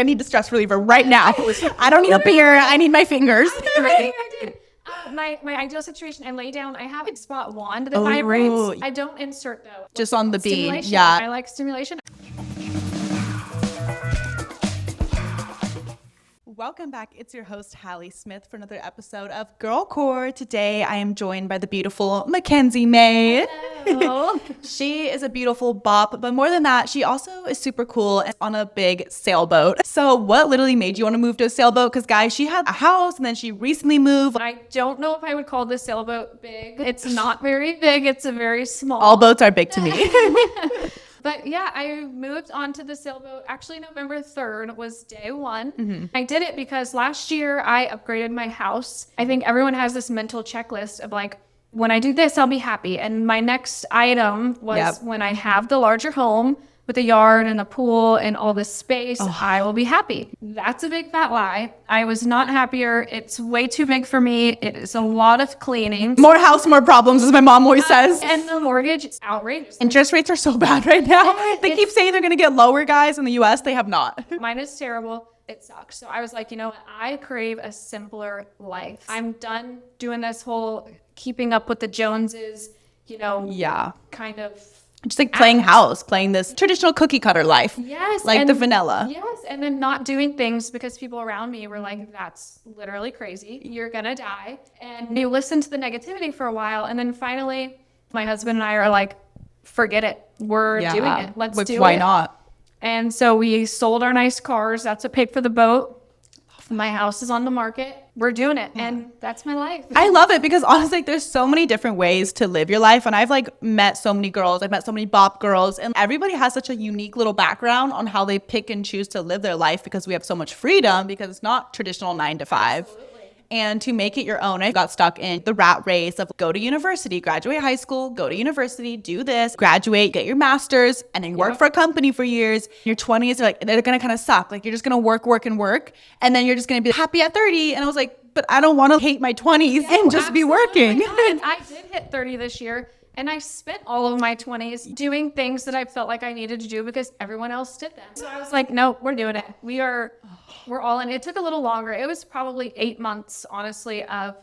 I need a stress reliever right now. I don't need a beer. I need my fingers. I did. My ideal situation, I lay down. I have a spot wand that vibrates. I don't insert though. Just on the bead. Yeah. I like stimulation. Welcome back. It's your host, Hallismmith, for another episode of Girl Core. Today, I am joined by the beautiful Mckenzi Mae. Hello. She is a beautiful bop, but more than that, she also is super cool and on a big sailboat. So what literally made you want to move to a sailboat? Because guys, she had a house and then she recently moved. I don't know if I would call this sailboat big. It's not very big. It's a very small. All boats are big to me. But yeah, I moved onto the sailboat. Actually, November 3rd was day one. Mm-hmm. I did it because last year I upgraded my house. I think everyone has this mental checklist of like, when I do this, I'll be happy. And my next item was when I have the larger home with a yard and a pool and all this space, I will be happy. That's a big fat lie. I was not happier. It's way too big for me. It is a lot of cleaning. More house, more problems, as my mom always says. And the mortgage is outrageous. Interest rates are so bad right now. They keep saying they're going to get lower, guys. In the U.S., they have not. Mine is terrible. It sucks. So I was like, you know what? I crave a simpler life. I'm done doing this whole keeping up with the Joneses, kind of. Just like playing house, playing this traditional cookie cutter life. Yes. Like the vanilla. Yes. And then not doing things because people around me were like, that's literally crazy. You're going to die. And you listen to the negativity for a while. And then finally, my husband and I are like, forget it. We're doing it. Let's do it. Why not? And so we sold our nice cars. That's what paid for the boat. My house is on the market. We're doing it. And that's my life. I love it because honestly, there's so many different ways to live your life. And I've met so many girls. I've met so many bop girls. And everybody has such a unique little background on how they pick and choose to live their life because we have so much freedom because it's not traditional 9 to 5. Absolutely. And to make it your own, I got stuck in the rat race of go to university, graduate high school, go to university, do this, graduate, get your master's, and then work for a company for years. Your 20s are like, they're going to kind of suck. Like you're just going to work. And then you're just going to be happy at 30. And I was like, but I don't want to hate my 20s and just be working. And I did hit 30 this year. And I spent all of my 20s doing things that I felt like I needed to do because everyone else did them. So I was like, no, we're doing it. We're all in. It took a little longer. It was probably 8 months, honestly, of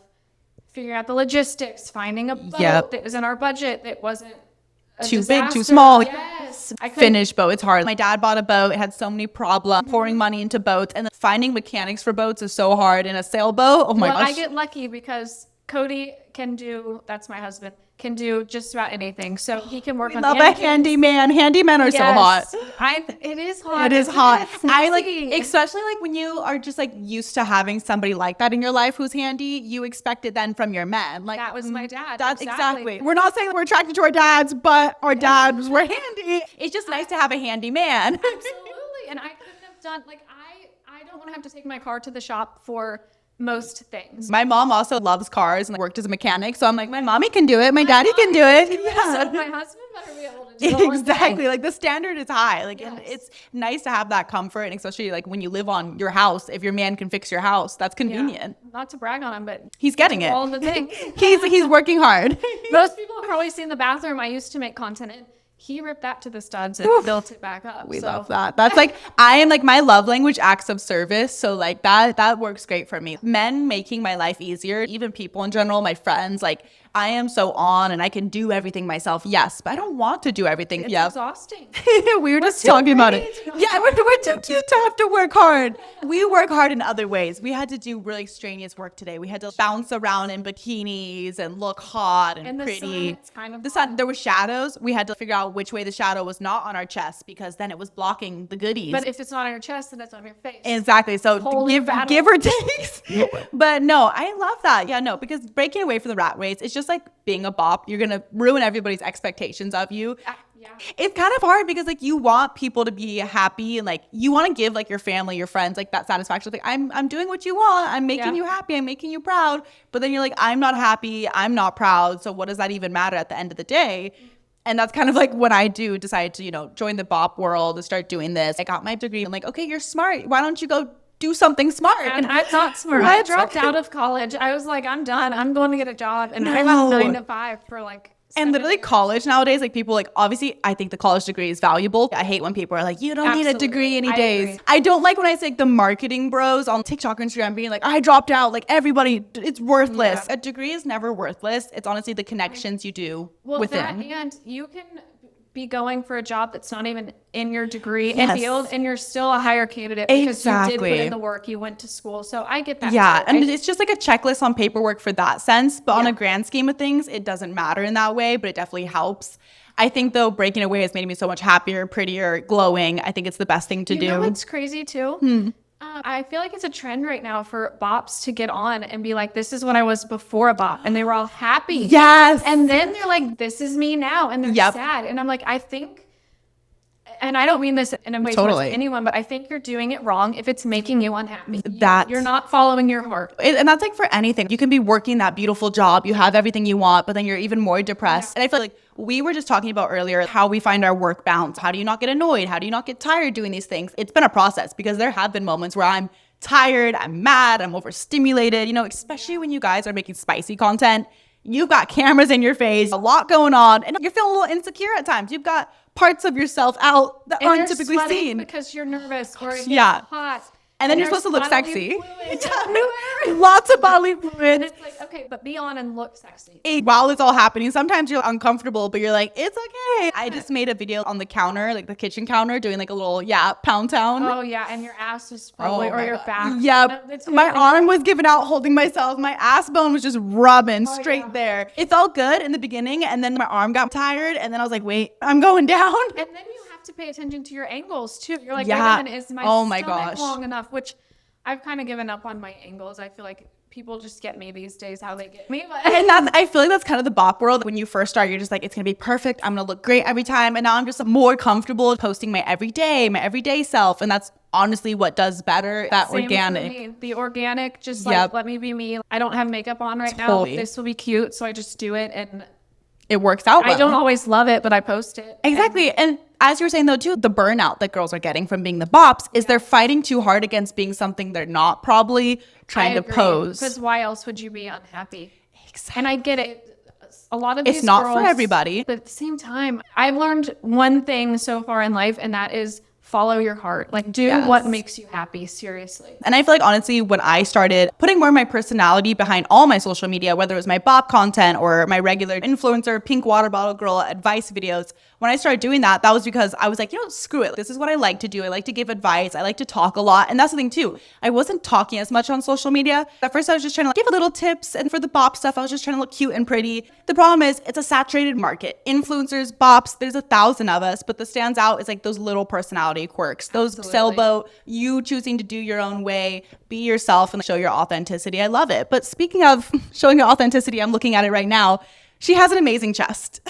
figuring out the logistics, finding a boat that was in our budget that wasn't too big, too small. Yes. Finished boat. It's hard. My dad bought a boat. It had so many problems. Pouring money into boats. And then finding mechanics for boats is so hard. In a sailboat, oh my gosh. I get lucky because Cody that's my husband, can do just about anything. So he can work on the engines. Love a handyman. Handymen are so hot. It is hot. It is hot. Especially when you are just used to having somebody like that in your life who's handy, you expect it then from your men. That was my dad. That's exactly. We're not saying that we're attracted to our dads, but our dads were handy. It's just nice to have a handy man. Absolutely. And I couldn't have done, I don't want to have to take my car to the shop for most things. My mom also loves cars and worked as a mechanic. So I'm like, my mommy can do it. My daddy can do it. Yeah. So my husband better be able to do it. Exactly. The standard is high. And it's nice to have that comfort. And especially when you live on your house, if your man can fix your house, that's convenient. Yeah. Not to brag on him, but he's getting it. All the things. He's working hard. Most people have probably seen the bathroom I used to make content in. He ripped that to the studs and built it back up. We love that. That's I am my love language, acts of service. So that works great for me. Men making my life easier, even people in general, my friends, I am so on and I can do everything myself. Yes, but I don't want to do everything. It's exhausting. we were just talking about it. Yeah, we're too cute to have to work hard. We work hard in other ways. We had to do really strenuous work today. We had to bounce around in bikinis and look hot and pretty. It's kind of the sun. There were shadows. We had to figure out which way the shadow was not on our chest because then it was blocking the goodies. But if it's not on your chest, then it's on your face. Exactly. So give or take. But no, I love that. Yeah, no, because breaking away from the rat race, it's just being a bop. You're gonna ruin everybody's expectations of you. Yeah. It's kind of hard because you want people to be happy and you want to give your family, your friends that satisfaction. I'm doing what you want. I'm making you happy. I'm making you proud. But then you're I'm not happy. I'm not proud. So what does that even matter at the end of the day? And that's kind of when I decide to join the bop world and start doing this. I got my degree. I'm okay, you're smart. Why don't you go do something smart? And I'm not smart. I dropped out of college. I was I'm done. I'm going to get a job. And I went 9 to 5 for And literally college nowadays, like people like, obviously I think the college degree is valuable. I hate when people are like, you don't need a degree any days. I don't like when I say like, the marketing bros on TikTok or Instagram being like, I dropped out, like everybody, it's worthless. A degree is never worthless. It's honestly the connections you do within. And you can be going for a job that's not even in your degree and field, and you're still a higher candidate because you did put in the work, you went to school. So I get that. Yeah, and it's just like a checklist on paperwork for that sense, but on a grand scheme of things, it doesn't matter in that way, but it definitely helps. I think though, breaking away has made me so much happier, prettier, glowing. I think it's the best thing to do. You know what's crazy too? I feel like it's a trend right now for bops to get on and be like, this is what I was before a bop. And they were all happy. Yes. And then they're like, this is me now. And they're sad. And I'm like, I think, and I don't mean this in a way towards anyone, but I think you're doing it wrong if it's making you unhappy. You're not following your heart. And that's like for anything. You can be working that beautiful job. You have everything you want, but then you're even more depressed. And I feel like we were just talking about earlier how we find our work balance. How do you not get annoyed? How do you not get tired doing these things? It's been a process because there have been moments where I'm tired, I'm mad, I'm overstimulated, you know, especially when you guys are making spicy content. You've got cameras in your face, a lot going on, and you're feeling a little insecure at times. You've got parts of yourself out that aren't typically seen. Because you're nervous or it gets hot. And then you're supposed to look sexy. Lots of bodily fluid. And it's like, okay, but be on and look sexy. While it's all happening, sometimes you're uncomfortable, but you're like, it's okay. I just made a video on the counter, like the kitchen counter, doing like a little, pound town. Oh, yeah. And your ass was probably, or your back. Yeah. My arm was giving out holding myself. My ass bone was just rubbing straight there. It felt good in the beginning. And then my arm got tired. And then I was like, wait, I'm going down. And then you have to pay attention to your angles too. You're like, wait a minute, is my stomach long enough? Which I've kind of given up on my angles. I feel like people just get me these days how they get me. And I feel like that's kind of the bop world. When you first start, you're just like, it's going to be perfect. I'm going to look great every time. And now I'm just more comfortable posting my everyday self. And that's honestly what does better, that Same organic. For me. The organic, just like, let me be me. I don't have makeup on right now. This will be cute. So I just do it and it works out well. I don't always love it, but I post it. Exactly. And as you were saying though too, the burnout that girls are getting from being the bops is they're fighting too hard against being something they're not, probably trying to pose. Because why else would you be unhappy? Exactly. And I get it. A lot of it's not girls, for everybody. But at the same time, I've learned one thing so far in life, and that is follow your heart. Like, do what makes you happy, seriously. And I feel like, honestly, when I started putting more of my personality behind all my social media, whether it was my bop content or my regular influencer, pink water bottle girl advice videos, when I started doing that, that was because I was like, you know, screw it. This is what I like to do. I like to give advice. I like to talk a lot. And that's the thing too. I wasn't talking as much on social media. At first, I was just trying to give little tips. And for the bop stuff, I was just trying to look cute and pretty. The problem is it's a saturated market. Influencers, bops, there's 1,000 of us. But the stands out is like those little personality quirks, those sailboat, you choosing to do your own way, be yourself and show your authenticity. I love it. But speaking of showing your authenticity, I'm looking at it right now. She has an amazing chest.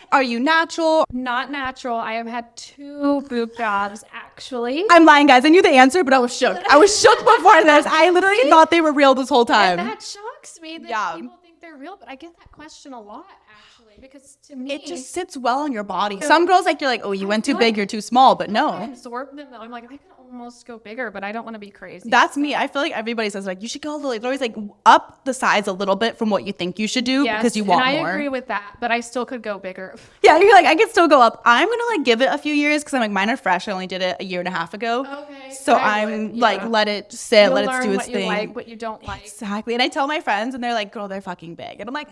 Are you natural? Not natural. I have had 2 boob jobs, actually. I'm lying, guys. I knew the answer, but I was shook. I was shook before this. I literally thought they were real this whole time. And that shocks me that people think they're real, but I get that question a lot, actually, because to me, it just sits well on your body. Some girls, like, you're like, oh, you went too big, you're too small, but no. I absorb them, though. I'm like, I can almost go bigger, but I don't want to be crazy. That's me. I feel like everybody says, like, you should go a little, they're always like, up the size a little bit from what you think you should do because you want more. I agree with that, but I still could go bigger. Yeah, you're like, I could still go up. I'm going to, like, give it a few years because I'm like, mine are fresh. I only did it a year and a half ago. Okay. So I'm like, let it sit, let it do its thing. What you like, what you don't like. Exactly. And I tell my friends and they're like, girl, they're fucking big. And I'm like,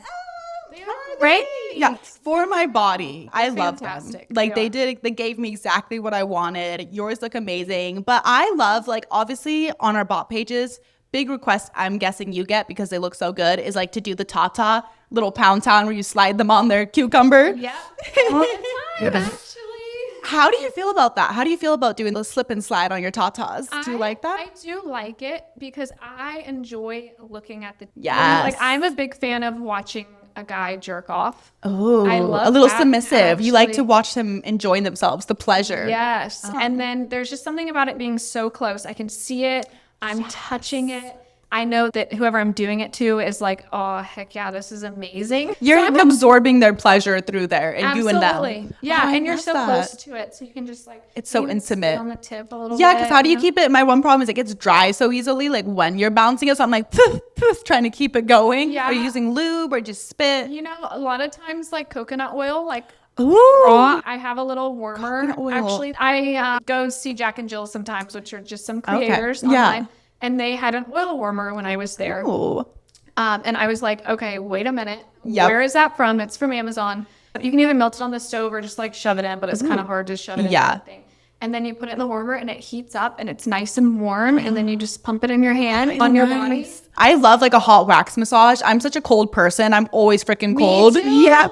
right? Yeah, for my body. I love them. Like they gave me exactly what I wanted. Yours look amazing. But I love, like, obviously on our bot pages, big request I'm guessing you get because they look so good is like to do the Tata little pound town where you slide them on their cucumber. Yeah. All the time, actually. How do you feel about that? How do you feel about doing the slip and slide on your tatas? Do you like that? I do like it because I enjoy looking at the like I'm a big fan of watching a guy jerk off. Oh, I love a little that, submissive. actually. You like to watch them enjoying themselves, the pleasure. Yes. And then there's just something about it being so close. I can see it. I'm touching it. I know that whoever I'm doing it to is like, oh, heck yeah, this is amazing. You're absorbing their pleasure through there, and Absolutely. you and them. Yeah, Oh, I and you're love so that. close to it, so you can just like, It's so even sit intimate. on the tip a little Yeah, bit. because how do you know? keep it? My one problem is it gets dry so easily, like when you're bouncing it. So I'm like, poof, poof, trying to keep it going. Yeah. Are you using lube or just spit? You know, a lot of times like coconut oil, like Ooh. raw, I have a little warmer. Coconut oil. Actually, I go see Jack and Jill sometimes, which are just some creators Yeah. online, and they had an oil warmer when I was there. Ooh. And I was like, okay, wait a minute. Yep. Where is that from? It's from Amazon. You can either melt it on the stove or just like shove it in, but it's kind of hard to shove it in. Yeah. Thing. And then you put it in the warmer and it heats up and it's nice and warm. And then you just pump it in your hand on your body. I love like a hot wax massage. I'm such a cold person. I'm always freaking cold. too. Yeah.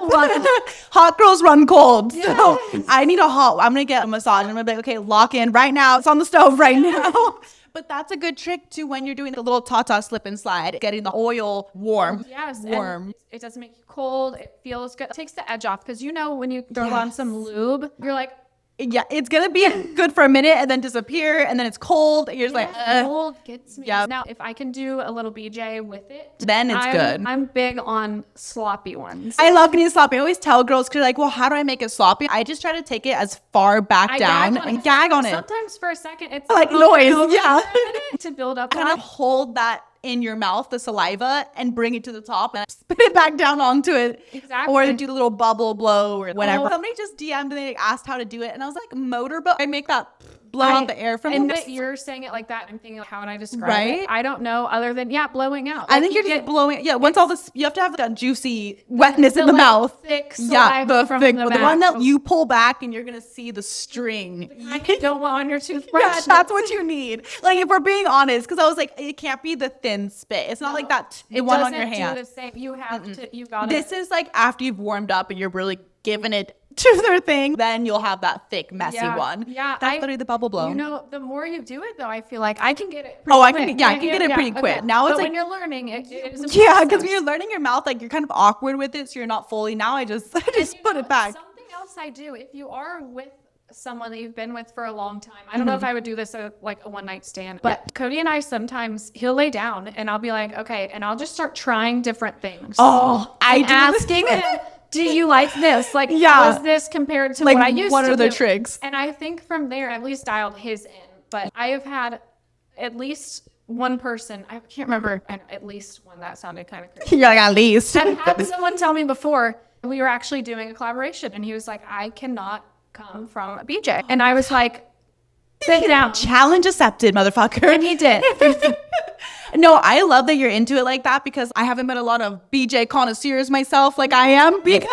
Hot girls run cold. So I need I'm going to get a massage. I'm going to be like, okay, lock in right now. It's on the stove right now. But that's a good trick too when you're doing the little Tata slip and slide, getting the oil warm. Yes. Warm. And it doesn't make you cold. It feels good. It takes the edge off because you know when you throw on some lube, you're like, Yeah, it's going to be good for a minute and then disappear. And then it's cold. And you're just like, cold gets me. Yep. Now, if I can do a little BJ with it, then it's good. I'm big on sloppy ones. I love getting sloppy. I always tell girls, because like, well, how do I make it sloppy? I just try to take it as far back down and gag on it. Sometimes for a second, it's Like noise, yeah. to build up. Kind of hold that in your mouth, the saliva, and bring it to the top and spit it back down onto it. Exactly. Or do the little bubble blow or whatever. Somebody just DM'd and they asked how to do it. And I was like, motorboat. I make that blow out the air from and it. that you're saying it like that. I'm thinking, like, how would I describe Right? it? I don't know other than, blowing out. I Like, think you're just get blowing. Yeah, once all this, you have to have that juicy wetness in the like, mouth. thick Yeah, saliva the from thick, the the back. one that you pull back and you're gonna see the string. I don't want on your toothbrush. Yeah, that's what you need. Like if we're being honest, because I was like, it can't be the thin spit. It's not like that. It one doesn't on your hand. do the same. You have to. You got This is like after you've warmed up and you're really giving it to their thing, then you'll have that thick, messy one. Yeah, that's literally the bubble blow. You know, the more you do it, though, I feel like I can get it. I can get it pretty quick. Okay. Now it's but like when you're learning, it is. Because when you're learning your mouth, like you're kind of awkward with it, so you're not fully. Now I just put it back. Something else I do, if you are with someone that you've been with for a long time, I don't know if I would do this like a one night stand, but Cody and I sometimes he'll lay down and I'll be like, okay, and I'll just start trying different things. Oh, I do. Asking him, do you like this? Like, Yeah. how is this compared to Like, what I used to what are the do? tricks? And I think from there, I've at least dialed his in. But I have had at least one person, I can't remember, at least one, that sounded kind of crazy. You're like, at least. I've had someone tell me before, we were actually doing a collaboration, and he was like, I cannot come from a BJ. And I was like, sit down. Challenge accepted, motherfucker. And he did. No, I love that you're into it like that because I haven't met a lot of BJ connoisseurs myself like I am. Because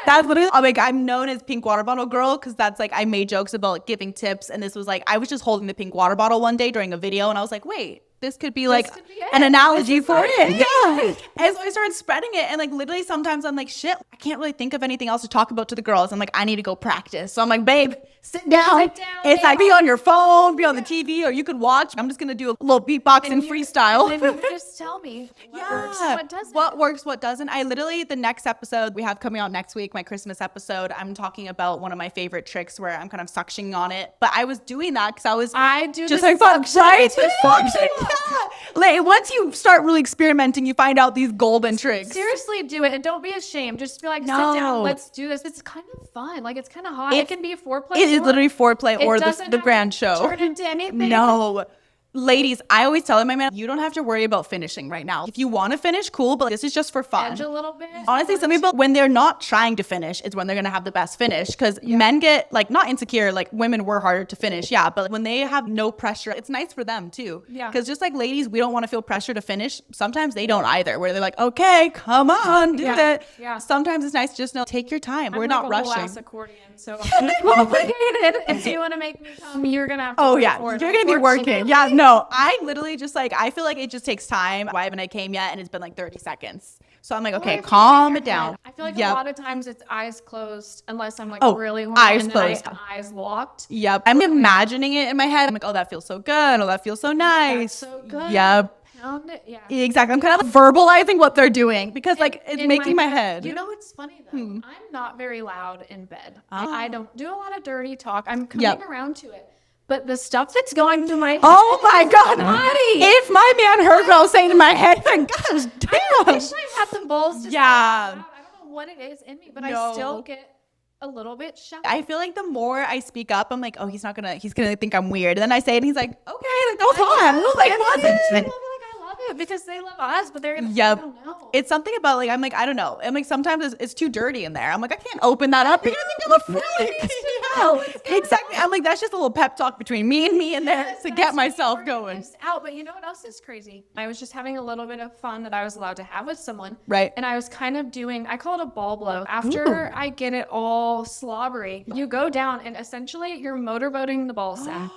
that's literally, like, I'm known as pink water bottle girl because that's like, I made jokes about like, giving tips. And this was like, I was just holding the pink water bottle one day during a video and I was like, wait, this could be like an analogy for it. Yeah. And so I started spreading it. And like, literally sometimes I'm like, shit, I can't really think of anything else to talk about to the girls. I'm like, I need to go practice. So I'm like, babe, sit down. It's like, be on your phone, be on the TV, or you could watch. I'm just going to do a little beatboxing freestyle. And you just tell me what works, what doesn't. What works, what doesn't. I literally, the next episode we have coming out next week, my Christmas episode, I'm talking about one of my favorite tricks where I'm kind of suctioning on it. But I was doing that because I do just the like fuck, right? suction. Like once you start really experimenting, you find out these golden tricks. Seriously, do it and don't be ashamed. Just be like, sit No. down, let's do this. It's kind of fun. Like, it's kind of hot. It can be foreplay. It is literally foreplay or doesn't the have grand to show. turn into anything. No. Ladies, I always tell my man, you don't have to worry about finishing right now. If you want to finish, cool, but this is just for fun. Edge a little bit. Honestly, some people, when they're not trying to finish, is when they're going to have the best finish. Because men get, like, not insecure, like, women were harder to finish, yeah. But when they have no pressure, it's nice for them, too. Yeah. Because just like ladies, we don't want to feel pressure to finish. Sometimes they don't either, where they're like, okay, come on, do that. Yeah. Sometimes it's nice to just know, take your time. We're I'm not like a whole rushing. ass accordion, so complicated. If you want to make me come, you're going to have to Oh work yeah, for it, you're gonna be working. unfortunately. Yeah, no, I literally just like, I feel like it just takes time. Why haven't I came yet? And it's been like 30 seconds. So I'm like, okay, calm it down. I feel like Yep. a lot of times it's eyes closed unless I'm like Oh, really horny eyes and then closed. eyes locked. Yep. I'm imagining it in my head. I'm like, oh, that feels so good. Oh, that feels so nice. That's so good. Yep. Pound it. Yeah. Exactly. I'm kind of verbalizing what they're doing because like it's In making my head. You know what's funny though? I'm not very loud in bed. Ah. I don't do a lot of dirty talk. I'm coming Yep. around to it. but the stuff that's going through my Oh my God. body. If my man heard what I was saying in my head, like, gosh, damn. I wish I had the balls to say it out loud. I don't know what it is in me, but I still get a little bit shy. I feel like the more I speak up, I'm like, oh, he's gonna think I'm weird. And then I say it and he's like, okay, like, go on. Like, what? Because they love us, but they're gonna Yep. I don't know. It's something about like, I'm like, I don't know. I'm like, sometimes it's too dirty in there. I'm like, I can't open that up. You're gonna think I'm a freak. Exactly. I'm like, that's just a little pep talk between me and me in there to get myself going. Out, but you know what else is crazy? I was just having a little bit of fun that I was allowed to have with someone. Right. And I was kind of doing, I call it a ball blow. After I get it all slobbery, you go down and essentially you're motorboating the ball sack.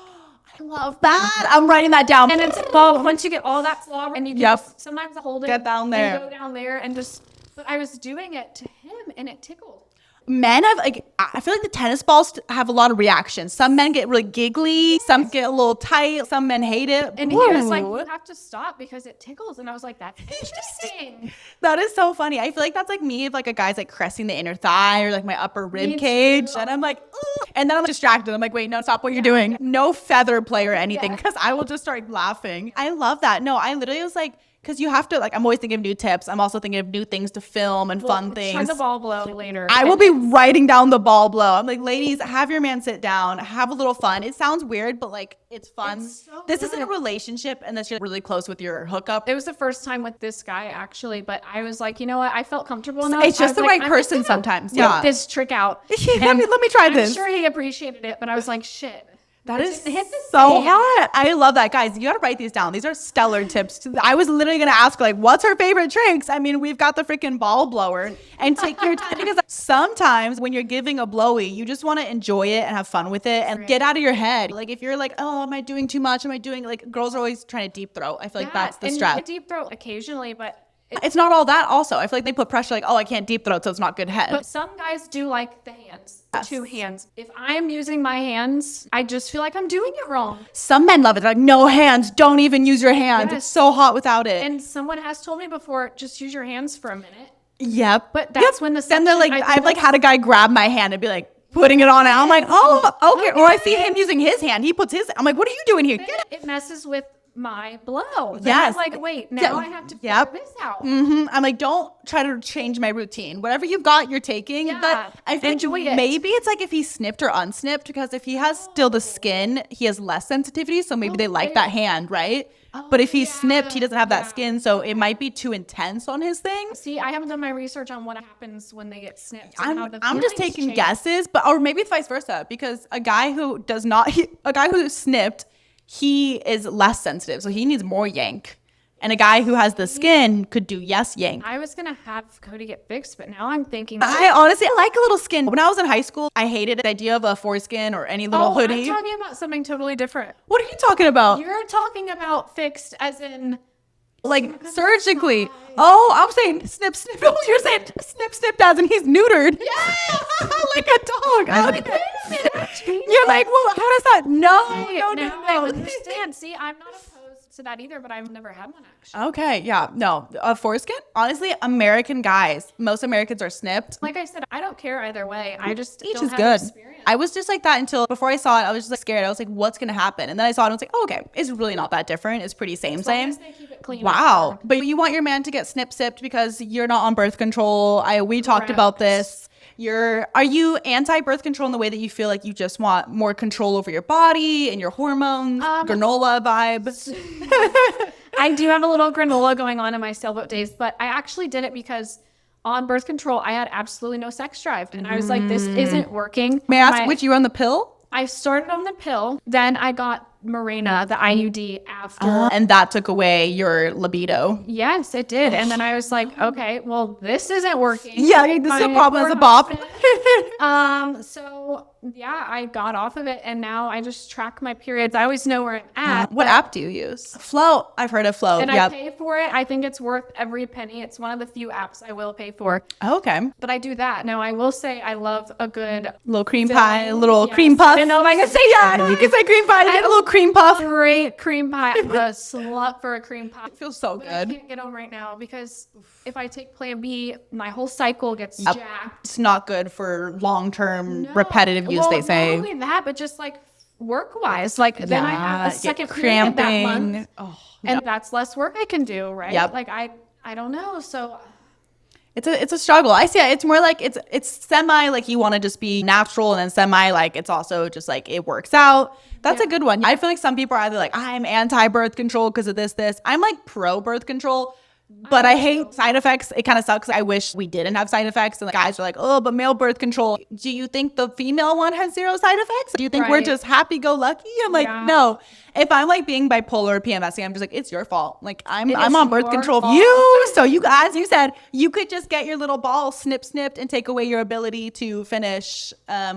I love that. I'm writing that down. And it's ball, once you get all that slobber and you can just, sometimes I hold it. Get down there. And go down there and just, but I was doing it to him and it tickled. Men have like, I feel like the tennis balls have a lot of reactions. Some men get really giggly, some get a little tight, some men hate it. And he was like, you have to stop because it tickles. And I was like, that's interesting. That is so funny. I feel like that's like me if like a guy's like caressing the inner thigh or like my upper rib cage. And I'm like, ooh. And then I'm distracted. I'm like, wait, no, stop what you're doing. No feather play or anything because I will just start laughing. I love that. No, I literally was like, because you have to, like, I'm always thinking of new tips. I'm also thinking of new things to film and fun things. Try the ball blow later. I will be writing down the ball blow. I'm like, ladies, have your man sit down, have a little fun. It sounds weird, but like, it's fun. This isn't a relationship unless you're really close with your hookup. It was the first time with this guy, actually, but I was like, you know what? I felt comfortable enough. It's just the right person sometimes. Yeah. This trick out. let me try this. I'm sure he appreciated it, but I was like, shit. That is so hot. I love that. Guys, you got to write these down. These are stellar tips. I was literally going to ask, like, what's her favorite tricks? I mean, we've got the freaking ball blower and take your time because sometimes when you're giving a blowy, you just want to enjoy it and have fun with it and get out of your head. Like, if you're like, oh, am I doing too much? Am I doing, like, girls are always trying to deep throat. I feel like that's the strap. Deep throat occasionally, but it's not all that also. I feel like they put pressure like, oh, I can't deep throat, so it's not good head. But some guys do like the hands, the two hands. If I'm using my hands, I just feel like I'm doing it wrong. Some men love it. They're like, no hands. Don't even use your hands. It's so hot without it. And someone has told me before, just use your hands for a minute. Yep. But that's when then they're like, I've like had a guy grab my hand and be like, putting it on. And I'm like, oh, okay. Or I see him using his hand. He puts his, I'm like, what are you doing here? It messes with my blow. Yes. I'm like, wait, now I have to figure this out. I'm like, don't try to change my routine. Whatever you've got, you're taking. But I think maybe it's like if he's snipped or unsnipped, because if he has still the skin, he has less sensitivity. So maybe they like that hand, right? But if he's snipped, he doesn't have that skin. So it might be too intense on his thing. See, I haven't done my research on what happens when they get snipped. I'm just taking guesses, or maybe it's vice versa, because a guy who who's snipped, he is less sensitive, so he needs more yank. And a guy who has the skin could do yank. I was gonna have Cody get fixed, but now I'm thinking. I honestly like a little skin. When I was in high school, I hated the idea of a foreskin or any little hoodie. I'm talking about something totally different. What are you talking about? You're talking about fixed as in like surgically. Oh, I'm saying snip, snip. Oh, you're saying snip, snip as in he's neutered. Yeah, like a dog. You're like, well, how does that? No. Understand. See, I'm not opposed to that either, but I've never had one actually. Okay, yeah, no, foreskin. Honestly, American guys, most Americans are snipped. Like I said, I don't care either way. I just each don't is have good. Experience. I was just like that until before I saw it. I was just like scared. I was like, what's gonna happen? And then I saw it. And I was like, oh, okay, it's really not that different. It's pretty same. As long as they keep it clean. Wow, but you want your man to get snip-sipped because you're not on birth control. We talked about this. Are you anti-birth control in the way that you feel like you just want more control over your body and your hormones, granola vibes? I do have a little granola going on in my sailboat days, but I actually did it because on birth control, I had absolutely no sex drive. And I was like, this isn't working. May I ask which you were on the pill? I started on the pill. Then I got Mirena, the IUD, after. And that took away your libido. Yes, it did. And then I was like, okay, well, this isn't working. Yeah, this is a problem as a bop. So yeah, I got off of it and now I just track my periods. I always know where I'm at. What app do you use? Float. I've heard of Float. And I pay for it. I think it's worth every penny. It's one of the few apps I will pay for. Okay. But I do that. Now I will say I love a good little cream pie, a little cream puff. I know if I can say that. You can say cream pie. Get a little cream puff. Great cream pie. I'm a slut for a cream pie. It feels so good. I can't get them right now because if I take Plan B, my whole cycle gets jacked. It's not good for long-term repetitive use, they say. Not only that, but just like work-wise. Like then I have a second period that month, and that's less work I can do, right? Yep. Like I don't know. So it's a struggle. I see it. It's more like it's semi like you want to just be natural, and then semi like it's also just like it works out. That's a good one. I feel like some people are either like, I'm anti-birth control because of this. I'm like pro-birth control, but I hate side effects. It kind of sucks. I wish we didn't have side effects. And the guys are like, oh, but male birth control. Do you think the female one has zero side effects? Do you think we're just happy-go-lucky? I'm like, no. If I'm like being bipolar or PMSing, I'm just like, it's your fault. Like I'm on birth control. So you, as you said, you could just get your little ball snipped and take away your ability to finish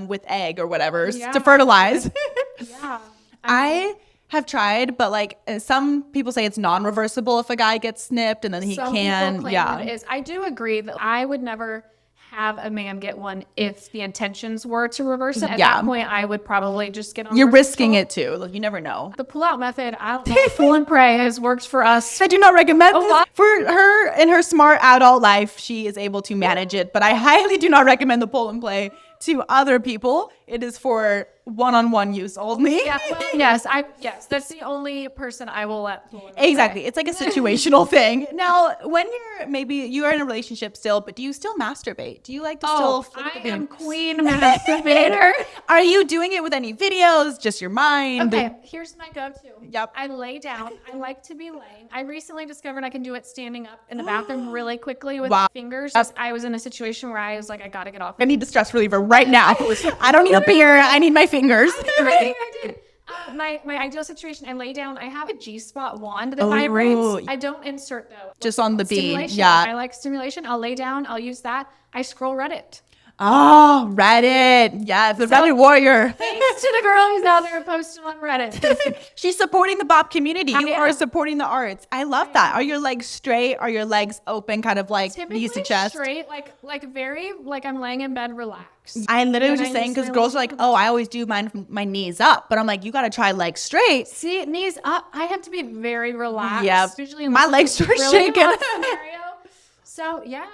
with egg or whatever to fertilize. Yeah. I have tried, but like some people say it's non-reversible if a guy gets snipped and then he can. It is. I do agree that I would never have a man get one if the intentions were to reverse it. At that point, I would probably just get on. You're risking it too. Like you never know. The pull-out method, I don't know, pull and pray has worked for us. I do not recommend this for her in her smart adult life. She is able to manage it, but I highly do not recommend the pull and play to other people. It is for one-on-one use only. Yeah, well, yes, that's the only person I will let pull. Exactly. It's like a situational thing. Now, when you are in a relationship still, but do you still masturbate? Do you like to still I am queen masturbator. Are you doing it with any videos? Just your mind? Okay, here's my go-to. Yep. I lay down. I like to be laying. I recently discovered I can do it standing up in the bathroom really quickly with fingers. I was in a situation where I was like, I gotta get off. I need the stress reliever right now. I don't need a beer. I need my fingers. I did. My ideal situation, I lay down. I have a G-spot wand that vibrates. I don't insert though. Just on the bean. Yeah. I like stimulation. I'll lay down. I'll use that. I scroll Reddit. Oh, Reddit. Yeah, the Reddit warrior. Thanks to the girl who's out there posting on Reddit. She's supporting the bop community. You are supporting the arts. I love that. Are your legs straight? Are your legs open, kind of like knees to chest? Straight, like very, like I'm laying in bed relaxed. I literally was just saying, because girls are like, oh, I always do mine from my knees up. But I'm like, you got to try legs straight. See, knees up, I have to be very relaxed. Yeah. Usually my legs are shaking. So, yeah,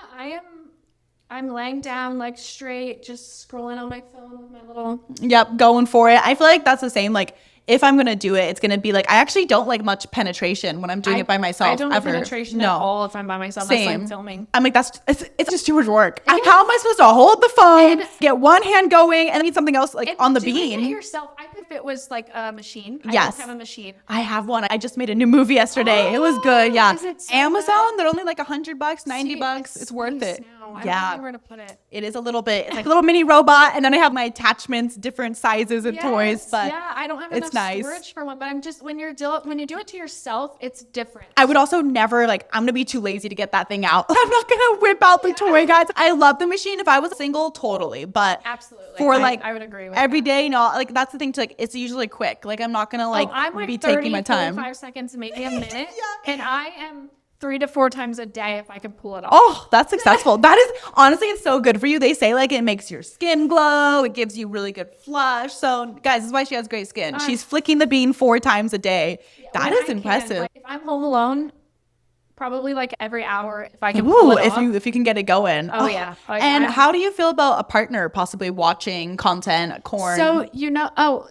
I'm laying down like straight, just scrolling on my phone with my little. Yep, going for it. I feel like that's the same. Like if I'm gonna do it, it's gonna be like I actually don't like much penetration when I'm doing it by myself. I don't have penetration at all if I'm by myself. Same. Unless I'm filming. I'm like it's just too much work. How am I supposed to hold the phone, get one hand going, and need something else like on the bean? It yourself. I think if it was like a machine. Yes, I don't have a machine. I have one. I just made a new movie yesterday. It was good. Yeah, is it so Amazon. good? They're only like $100, $90. It's worth it. I don't know where to put it. It is a little bit. It's like a little mini robot, and then I have my attachments, different sizes and toys. But I don't have enough storage for one. But I'm just when you do it to yourself, it's different. I would also never like. I'm gonna be too lazy to get that thing out. I'm not gonna whip out the toy, guys. I love the machine. If I was single, totally. But absolutely, for like I would agree with every day. You know, like that's the thing. To like, it's usually quick. Like I'm not gonna like be taking my time. 5 seconds, maybe a minute, and I am 3 to 4 times a day if I can pull it off. Oh, that's successful. That is honestly, it's so good for you. They say like it makes your skin glow. It gives you really good flush. So guys, this is why she has great skin. She's flicking the bean 4 times a day. That is impressive. Like, if I'm home alone, probably like every hour if I can pull it off. if you can get it going. Oh yeah. And how do you feel about a partner possibly watching content, corn? So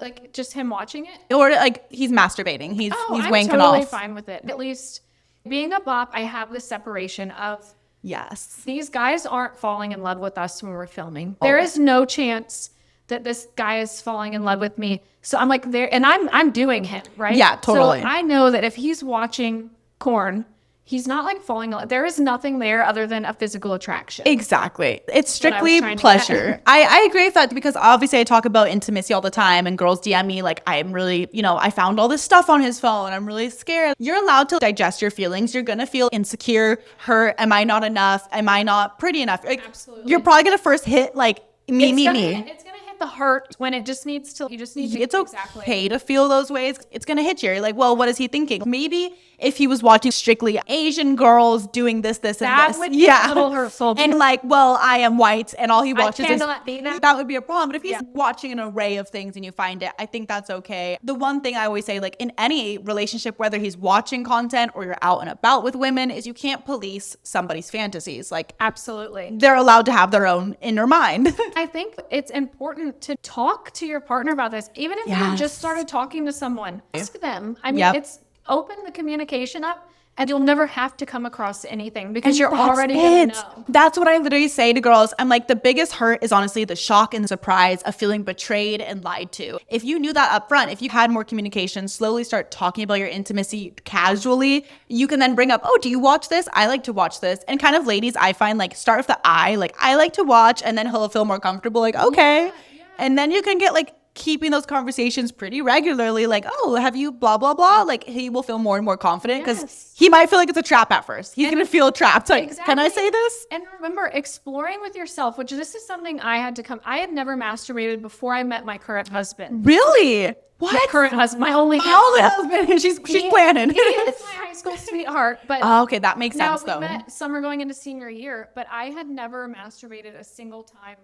like just him watching it, or like he's masturbating. He's wanking I'm totally off. fine with it. At least being a bop, I have the separation of these guys aren't falling in love with us when we're filming. There is no chance that this guy is falling in love with me. So I'm like there, and I'm doing him right. Yeah, totally. So I know that if he's watching corn, he's not like falling in love. There is nothing there other than a physical attraction. Exactly. It's strictly pleasure. I agree with that because obviously I talk about intimacy all the time and girls DM me like I'm really, I found all this stuff on his phone. I'm really scared. You're allowed to digest your feelings. You're going to feel insecure, hurt. Am I not enough? Am I not pretty enough? Like, absolutely. You're probably going to first hit like me. It's going to hit the hurt when it just needs to, it's okay to feel those ways. It's going to hit you. You're like, well, what is he thinking? Maybe if he was watching strictly Asian girls doing this, and this, that would be a little hurtful. And like, well, I am white, and all he watches is that would be a problem. But if he's watching an array of things and you find it, I think that's okay. The one thing I always say, like in any relationship, whether he's watching content or you're out and about with women, is you can't police somebody's fantasies. Like absolutely, they're allowed to have their own inner mind. I think it's important to talk to your partner about this. Even if you just started talking to someone, ask them. I mean, it's open the communication up. And you'll never have to come across anything because you're already going to know. That's what I literally say to girls. I'm like, the biggest hurt is honestly the shock and the surprise of feeling betrayed and lied to. If you knew that up front, if you had more communication, slowly start talking about your intimacy casually, you can then bring up, oh, do you watch this? I like to watch this. And kind of ladies, I find like start with the I, like I like to watch, and then he'll feel more comfortable, like, okay. And then you can get like keeping those conversations pretty regularly, like, oh, have you blah, blah, blah. Like he will feel more and more confident because he might feel like it's a trap at first. He's going to feel trapped. Like, can I say this? And remember, exploring with yourself, which this is something I had never masturbated before I met my current husband. Really? What? My current husband, my only husband. She's planning. He is my high school sweetheart. But okay, that makes sense though. We met summer going into senior year, but I had never masturbated a single time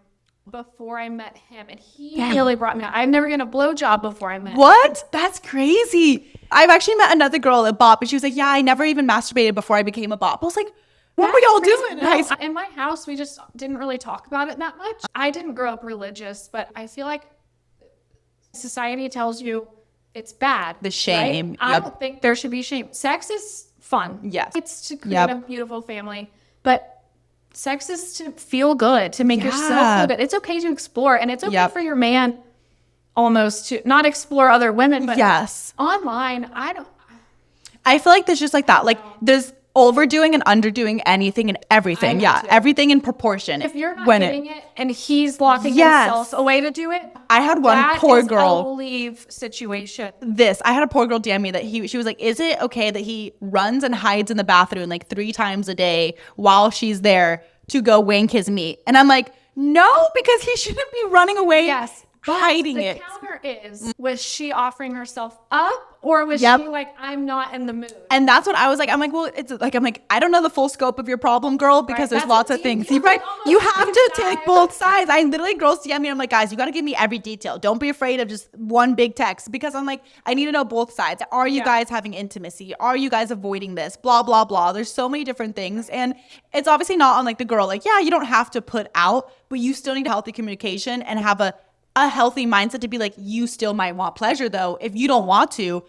before I met him, and he really brought me out. I've never gotten a blowjob before I met him. What? That's crazy. I've actually met another girl at Bop, and she was like, yeah, I never even masturbated before I became a Bop. I was like, what were y'all doing? In my house, we just didn't really talk about it that much. I didn't grow up religious, but I feel like society tells you it's bad. The shame. Right? I don't think there should be shame. Sex is fun. Yes. It's to create a beautiful family, but sex is to feel good, to make yourself feel good. It's okay to explore, and it's okay for your man almost to not explore other women, but online, I feel like there's just like that. Like there's overdoing and underdoing anything and everything. Everything in proportion. If you're not getting it and he's locking himself away to do it, I had one poor girl. A leave situation. I had a poor girl DM me that she was like, is it okay that he runs and hides in the bathroom like 3 times a day while she's there to go wank his meat? And I'm like, no, because he shouldn't be running away. Hiding it. The counter is, was she offering herself up, or was she like, I'm not in the mood? And that's what I was like. I'm like, well, it's like, I don't know the full scope of your problem, girl, because there's lots of things. You have to take both sides. I literally, girls DM me, I'm like, guys, you got to give me every detail. Don't be afraid of just one big text, because I'm like, I need to know both sides. Are you guys having intimacy? Are you guys avoiding this? Blah, blah, blah. There's so many different things. And it's obviously not on like the girl, like, yeah, you don't have to put out, but you still need healthy communication and have a healthy mindset to be like, you still might want pleasure though if you don't want to,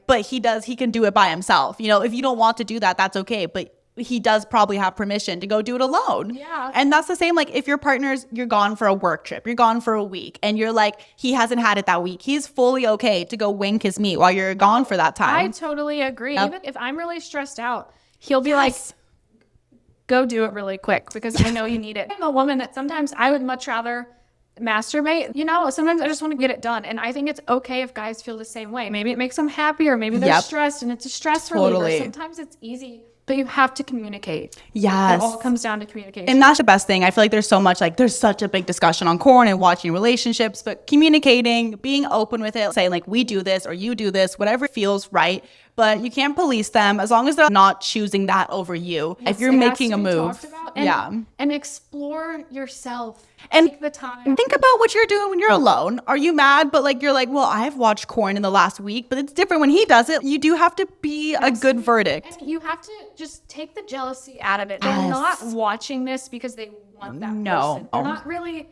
but he can do it by himself. You know, if you don't want to do that, that's okay, but he does probably have permission to go do it alone. And that's the same, like if your partner's, you're gone for a work trip, you're gone for a week, and you're like, he hasn't had it that week, he's fully okay to go wank his meat while you're gone for that time. I totally agree. Even if I'm really stressed out, he'll be like, go do it really quick, because I know you need it. I'm a woman that sometimes I would much rather masturbate, you know, sometimes I just want to get it done, and I think it's okay if guys feel the same way. Maybe it makes them happier, maybe they're stressed and it's a stress reliever. Sometimes it's easy, but you have to communicate. It all comes down to communication, and that's the best thing. I feel like there's so much, like there's such a big discussion on porn and watching relationships, but communicating, being open with it, saying like, we do this or you do this, whatever feels right. But you can't police them as long as they're not choosing that over you. If you're making a move, and explore yourself. And take the time. Think about what you're doing when you're alone. Are you mad? But like, you're like, well, I've watched porn in the last week, but it's different when he does it. You do have to be a good verdict. And you have to just take the jealousy out of it. They're not watching this because they want that person. They're not really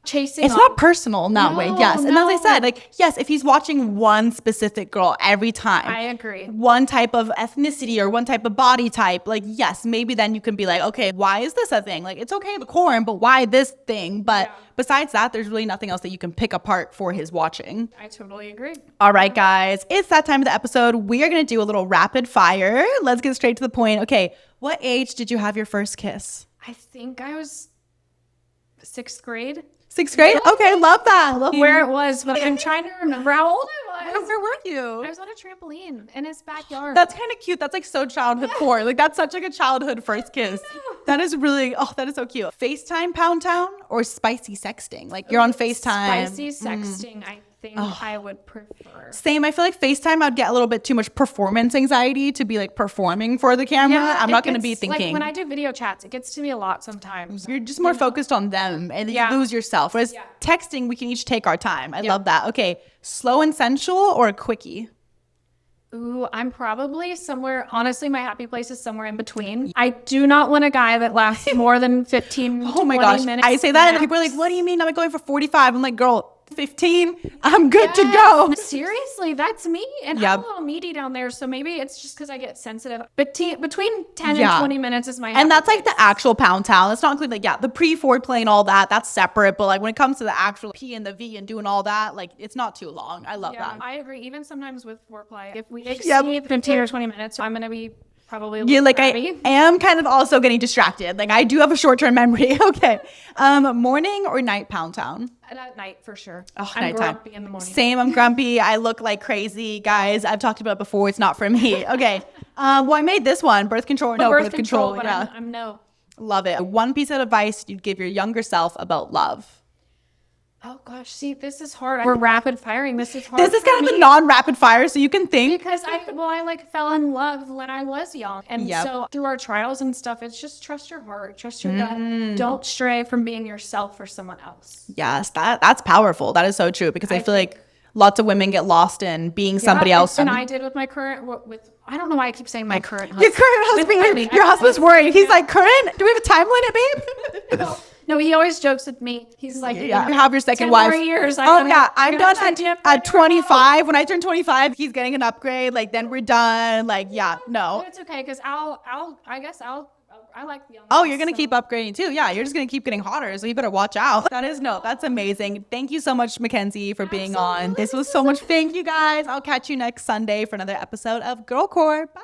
chasing. It's not personal in that way. Yes. And as I said, like, yes, if he's watching one specific girl every time, I agree, one type of ethnicity or one type of body type, like, yes, maybe then you can be like, okay, why is this a thing? Like, it's okay, the porn, but why this thing? But besides that, there's really nothing else that you can pick apart for his watching. I totally agree. All right, guys, it's that time of the episode. We are going to do a little rapid fire. Let's get straight to the point. Okay, what age did you have your first kiss? I think I was 6th grade. 6th grade? Okay, love that. Where it was, but I'm trying to remember how old I was. Where were you? I was on a trampoline in his backyard. That's kind of cute. That's like so childhood porn. Like that's such like a childhood first kiss. That is really, that is so cute. FaceTime Pound Town or spicy sexting? Like you're on FaceTime. Spicy sexting, I think I would prefer. Same. I feel like FaceTime, I'd get a little bit too much performance anxiety to be like performing for the camera. I'm not going to be thinking. Like when I do video chats, it gets to me a lot sometimes. You're just more focused on them and you lose yourself. Whereas texting, we can each take our time. I love that. Okay. Slow and sensual or a quickie? Ooh, I'm probably somewhere, honestly, my happy place is somewhere in between. I do not want a guy that lasts more than 15, Oh my 20 gosh. minutes. I say that and people are like, what do you mean I'm going for 45? I'm like, girl, 15, I'm good to go. Seriously, that's me. And Yep. I'm a little meaty down there. So maybe it's just because I get sensitive. Between 10 and 20 minutes is my happy And that's like place. the actual pound town. It's not including like, yeah, the pre-foreplay and all that. That's separate. But like when it comes to the actual P and the V and doing all that, like it's not too long. I love that. I agree. Even sometimes with foreplay, if we exceed 15 or 20 minutes, I'm going to be probably a Yeah, little like crabby. I am kind of also getting distracted. Like I do have a short-term memory. Okay. Morning or night pound town? At night for sure. Oh, I'm nighttime. grumpy in the morning. Same, I'm grumpy. I look like crazy. Guys, I've talked about it before. It's not for me. Okay. Well, I made this one. Birth control or no birth control. But Yeah. I'm no. Love it. One piece of advice you'd give your younger self about love. Oh gosh, see, this is hard. We're rapid firing. This is hard. This is for kind of me. a non-rapid fire, so you can think. Because I like fell in love when I was young. And Yep. so through our trials and stuff, it's just trust your heart, trust your gut. Don't stray from being yourself for someone else. Yes, that's powerful. That is so true because I feel like lots of women get lost in being somebody else. And I did with my current, I don't know why I keep saying my current husband. Your current husband, your husband's worried. He's like, current? Do we have a time limit, babe? No, he always jokes with me. He's like, Yeah, you have your second 10 wife. more years. I'm done at at 25. When I turn 25, he's getting an upgrade. Like then we're done. Like yeah, no. It's okay because I like the young. Oh, you're gonna keep upgrading too. Yeah, you're just gonna keep getting hotter. So you better watch out. That's amazing. Thank you so much, Mackenzie, for being on. This was so much. Thank you guys. I'll catch you next Sunday for another episode of Girl Core. Bye.